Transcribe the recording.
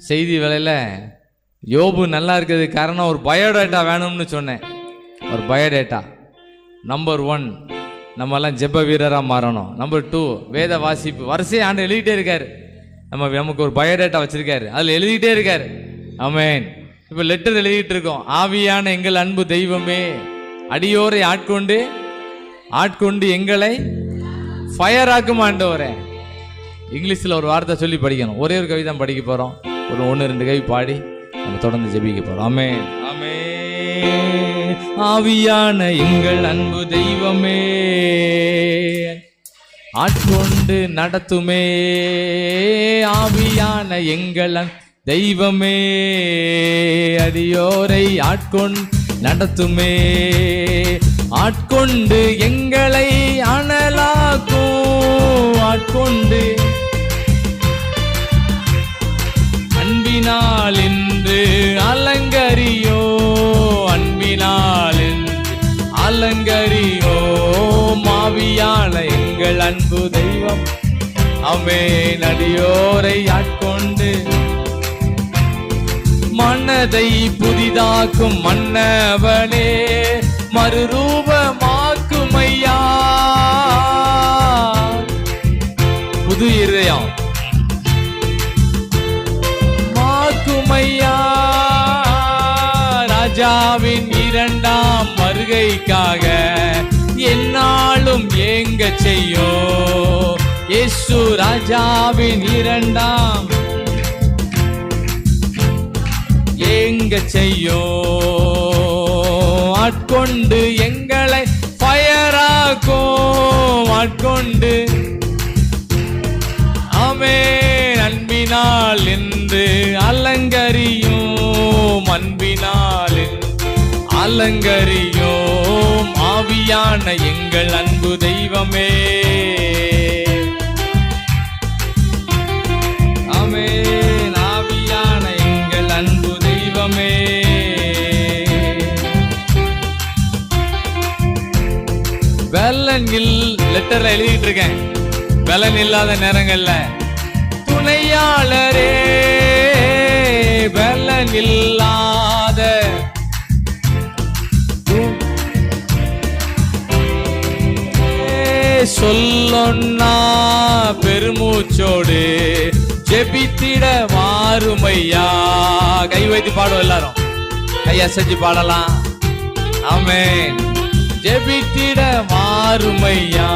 செய்தி வேலையில் யோபு நல்லா இருக்கிறது காரணம் ஒரு பயோடேட்டா வேணும்னு சொன்னேன். ஒரு பயோடேட்டா. நம்பர் 1 நம்மெல்லாம் ஜெப வீரராக மாறணும். நம்பர் 2 வேத வாசிப்பு. வரிசையை ஆண்டு எழுதிட்டே இருக்காரு. நமக்கு ஒரு பயோடேட்டா வச்சிருக்காரு, அதில் எழுதிட்டே இருக்காரு. ஆமென். இப்போ லெட்டர் எழுதிட்டு இருக்கோம். ஆவியான எங்கள் அன்பு தெய்வமே, அடியோரை ஆட்கொண்டு எங்களை ஃபயர் ஆக்கும் ஆண்டவரே. இங்கிலீஷில் ஒரு வார்த்தை சொல்லி படிக்கணும். ஒரே ஒரு கவிதை படிக்க போகிறோம். ஒரு 1-2 கவி பாடி நம்ம தொடர்ந்து ஜெபிக்க போகிறோம். ஆமென் ஆமென். ஆவியான எங்கள் அன்பு தெய்வமே, ஆட்கொண்டு நடத்துமே. ஆவியான எங்கள் தெய்வமே, அடியோரை ஆட்கொண்டு நடத்துமே. ஆட்கொண்டு எங்களை அனலாக்கும், ஆட்கொண்டு அன்பினால் என்று அலங்கரியோ, அன்பினால் என்று அலங்கரியோ. ஆவியான எங்கள் அன்பு தெய்வம், ஆமென், அடியோரை ஆட்கொண்டு மனதை புதிதாக்கும் மன்னவனே, மறுரூபமாக்கும் ஐயா. புது இதயம் மாக்கும் ஐயா. ராஜாவின் 2ஆம் வருகைக்காக என்னாலும் ஏங்க செய்யோ. இயேசு ராஜாவின் 2ஆம் ஏங்க செய்யோ. ஆட்கொண்டு எங்களை ஃபயராக்கும், ஆட்கொண்டு ஆமென். அன்பினால் என்று அலங்கரியும், அன்பினால் அலங்கரியும். ஆவியான எங்கள் அன்பு தெய்வமே, ஆமென். ஆவியான எங்கள் அன்பு தெய்வமே. வெள்ளனில் லெட்டர்ல எழுதிட்டு இருக்கேன். வெள்ளன் இல்லாத நேரங்கள்ல துணையாளரே, வெள்ளன் இல்லாத சொல்லொன்னா பெருமூச்சோடு ஜெபித்திட வாருமையா. கை வைத்து பாடுவோம் எல்லாரும், கையை செஞ்சு பாடலாம். ஆமென். ஜெபித்திட வாருமையா.